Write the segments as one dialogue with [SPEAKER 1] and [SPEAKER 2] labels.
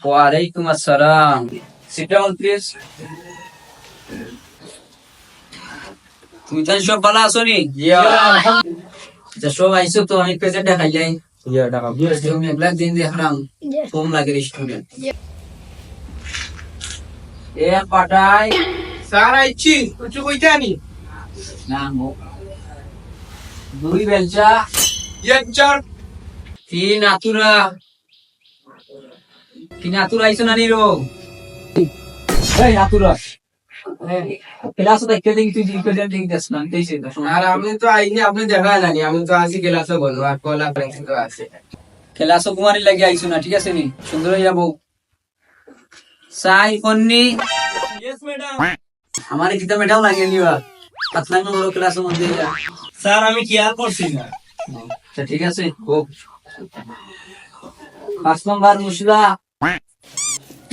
[SPEAKER 1] ওয়ালাইকুম আসসালাম। Sit down please. তুমি তাই সব ভালো আছো নি? আচ্ছা, সব আইসো তো অনেক পেজে দেখাই যাই। তুমি একলা দিন দেখলাম কম লাগে স্টুডেন্ট। এ পাটাই
[SPEAKER 2] স্যার আইছি কিছু কইতে আনি
[SPEAKER 1] না মো দুই বেলচা
[SPEAKER 2] এক চার
[SPEAKER 1] তিন আতুরা আইসো নানি রো। এই আতুরা ক্লাস দেখতে দেখি তুই জিজ্ঞেস করে দেখি দেখ না দেইছে তো।
[SPEAKER 2] আর আমি তো আইনি আপনি দেখা জানি আমি তো আসি ক্লাসে বলবো আর কলা ফ্রেন্ডস তো আছে
[SPEAKER 1] ক্লাস কুমারী লাগি আইসো না, ঠিক আছে নি? সুন্দর হয়ে যাবো। সাই কন্নি
[SPEAKER 2] यस ম্যাডাম
[SPEAKER 1] আমার কিতা মেটাও লাগে নিবা পাতলা না বড় ক্লাসের মধ্যে যা।
[SPEAKER 2] স্যার আমি কি আর করছি না
[SPEAKER 1] আচ্ছা ঠিক আছে খুব 5 নম্বর মুশলা।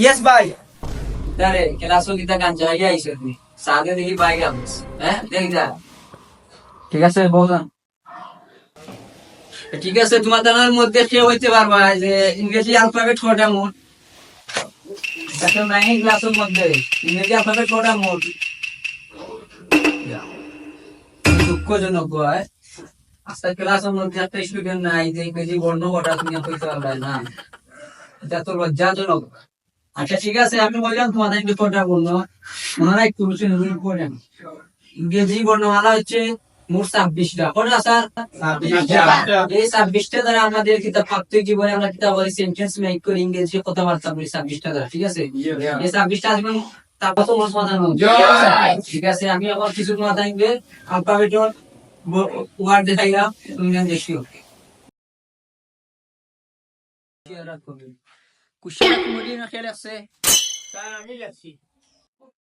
[SPEAKER 2] यस ভাই
[SPEAKER 1] আরে ক্লাসও কিতা গান চাই আইছো তুমি সাদে দেখি বাই গামস, হ্যাঁ দেখ যা। ঠিক আছে বললাম ঠিক আছে। তোমার জানার মধ্যে কে হইতে পারবা যে ইংরেজি অ্যালফাবেট কয়টা মোট? একটা 9 ক্লাসের মধ্যে ইংরেজি অ্যালফাবেট কয়টা মোট? দুঃখজনক হয় আজকাল ক্লাসের মধ্যে একটা স্টুডেন্ট নাই যে ইংরেজি বর্ণ কটা তুমি কইতে পারবে না, এটা তো লজ্জাজনক। আচ্ছা ঠিক আছে, আমি বললাম তোমাদের একটু কটা বর্ণ মনে হয় একটু পড়েন। ইংরেজি বর্ণমালা হচ্ছে মোট 26টা। কটা স্যার? 26টা। এই 26টা দ্বারা আমাদের কিতাব প্রত্যেক জীবনে আমরা কিতাব বলি সেন্টেন্স মেক করে ইংরেজি কথাবার্তা বলি 26টা দ্বারা, ঠিক আছে? এই 26টা আসবে তারপর তো মোট মাথানো। ঠিক আছে, আমি আবার কিছু মাথা ইংবে অ্যালফাবেটর ওয়ার্ড দেখাইলাম, তুমি জান দেখিও। কুশিয়ারা কমেডি না খেলে আছে?
[SPEAKER 2] স্যার আমি যাচ্ছি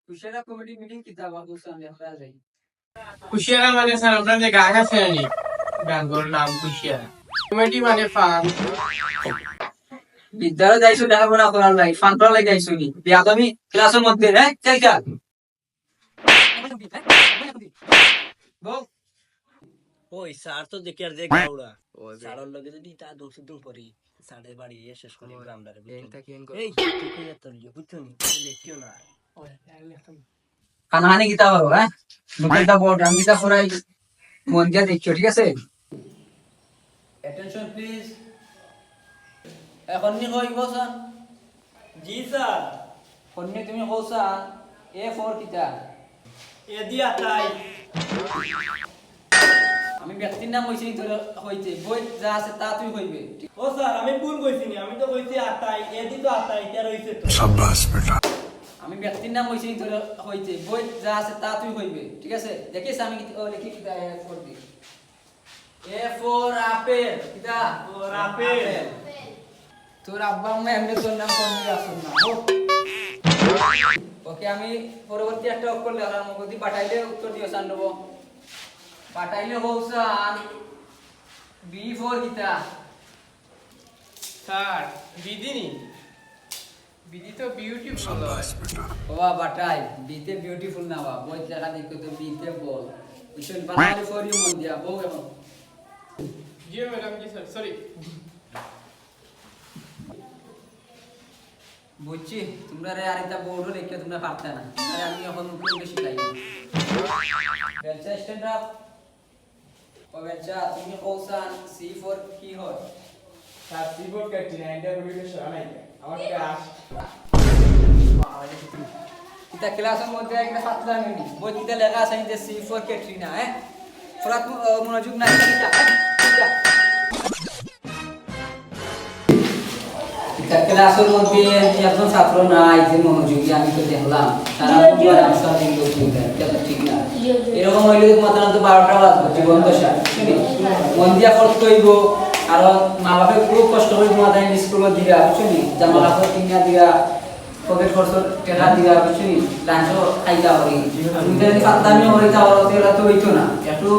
[SPEAKER 1] কুশিয়ারা কমেডি মিটিং কিতাব বলছো আমি আমরা যাই।
[SPEAKER 2] কুশিয়ারা মানে স্যার আপনার যে গান আছে আনি গানগুলোর নাম কুশিয়ারা কমেডি মানে ফান
[SPEAKER 1] বিদ্যালয় যাইছো লেখাপড়া করার লাই ফান করার লাগে যাইছো নি বিয়াদমি ক্লাসের মধ্যে হ্যাঁ চাই চল বল।
[SPEAKER 3] ওই স্যার তো দেখি আর দেখ গাউড়া স্যারের লগে যদি তা দোষ দিন পরি স্যারের বাড়ি এসে শেষ করি গ্রামদারে এই তুই কই এত লিয়ে বুঝছো নি লেখিও না
[SPEAKER 1] কানহানি কিতাব হবে হ্যাঁ মুখটা বোর্ড আমি কিতাব পড়াই মন দিয়ে দেখছো, ঠিক আছে? Attention please. এখন নি কই বসা?
[SPEAKER 3] জি স্যার
[SPEAKER 1] কোননে তুমি কইছা A4 কিতা?
[SPEAKER 3] এ দিয়া তাই
[SPEAKER 1] আমি ব্যক্তির নাম হইছে ধরে হইতে বই যা আছে তা তুই কইবে।
[SPEAKER 3] ও স্যার আমি ভুল কইছি নি আমি তো কইছি আটাই এ দি তো আটাই কে রইছে তো
[SPEAKER 1] আমি ব্যক্তির নাম হইছে ধরে হইতে বই যা আছে তা তুই কইবে, ঠিক আছে? দেখিস আমি লিখি কিতা A4 দি। A4 আপেল কিতা?
[SPEAKER 3] ওর আপেল
[SPEAKER 1] তোর আব্বা আম্মা এমনি তোর নাম কোননি আসল না। ওকে আমি পরবর্তী একটা অক্ষর লেখার মগদি পাঠাইলে উত্তর দিও সান দেব। পাঠাইলে হউসান B4 কিতা?
[SPEAKER 2] স্যার বিদিনি বিদি তো বিউটিফুল
[SPEAKER 1] ওয়া বাটাই বিতে বিউটিফুল না বা বই লেখা দেখো তো বিতে বল উচ্চন বানালি ফর ইউ মন দিয়া বউ এখন।
[SPEAKER 2] জি ম্যাডাম জি স্যার সরি
[SPEAKER 1] বুঝছি তোমরা রে আর এটা বোর্ড লিখে তোমরা পারতে না, আরে আমি এখন মুখে শিখাই। বেলচা স্ট্যান্ড আপ। ও বেলচা তুমি কৌসান C4 কি হয়?
[SPEAKER 2] স্যার সিবোর্ড কাটি না এটা ভিডিও নাই আমার ক্লাস
[SPEAKER 1] এটা ক্লাসের মধ্যে একটা পাতলা মিনি বই কিতা লেখা আছে যে C4 ক্যাটরিনা, হ্যাঁ পুরা মনোযোগ নাই এটা ক্লাসের মধ্যে একজন ছাত্র নাই যে মনোযোগী আমি তো দেখলাম তারা পুরো আনসার দিল এটা ঠিক না। এরকম হইলে মাত্র তো 12টা বাজবে জীবন দশা মন দিয়া করতে হইব। আর মা বাপে খুব কষ্ট করে তোমাদের স্কুলে দিয়া বুঝছি জামা কাপড় কিনা দিয়া পকেট খরচ টাকা দিয়া বুঝছি লাঞ্চও খাইতা হই তুমি যদি পাতলামি হইতা ওরা তো হইতো না। একটু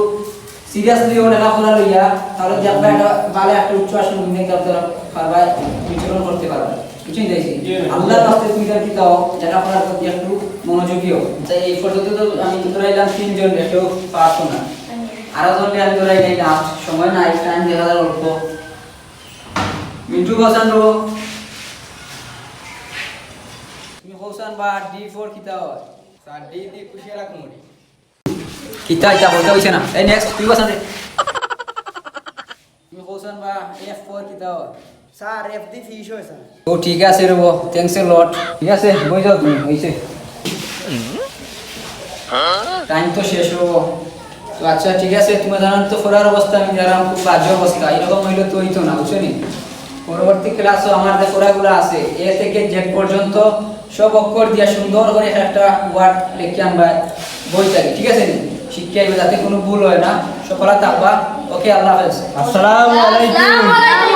[SPEAKER 1] সিরিয়াসলি লেখাপড়া লইয়া তাহলে দেখবা একটা ভালো একটা উচ্চ আসন নিয়ে করতে পারবা, বিচরণ করতে পারবা বুঝছেন দেখি। আল্লাহর রাস্তায় তুমি কি দাও লেখাপড়ার প্রতি একটু মনোযোগী হও। এই ফটোতে তো আমি ধরাইলাম 3 জন একটু পারতো না, আরো জনকে আমি ধরাই নাই না সময় নাই টাইম দেখা যায় অল্প। মিন্টু হোসেন রো তুমি হোসেন বা D4 কিতা হয়
[SPEAKER 2] স্যার ডি দি কুশিয়ারা কুমড়ি
[SPEAKER 1] কিতা এটা বলতে হইছে না এই নেক্সট তুই হোসেন রে তুমি হোসেন বা F4 কিতা হয়
[SPEAKER 4] স্যার এফ দি ফিশ হয় স্যার
[SPEAKER 1] ও ঠিক আছে রে বো থ্যাঙ্কস এ লট ঠিক আছে বই যাও তুমি হইছে টাইম তো শেষ হবো তো আচ্ছা ঠিক আছে তুমি জানান তো ফোরার অবস্থা আমি জানাম খুব বাজে অবস্থা এরকম হইলে তো হইতো না বুঝছো নি পরবর্তী ক্লাসও আমার যে ফোরাগুলো আছে এ থেকে জেড পর্যন্ত সব অক্ষর দিয়া সুন্দর করে একটা ওয়ার্ড লিখে আমরা বই থাকি ঠিক আছে নি শিক্ষা যাতে কোনো ভুল হয় না সকলে থাকবা ওকে আল্লাহ হাফেজ
[SPEAKER 4] আসসালামু আলাইকুম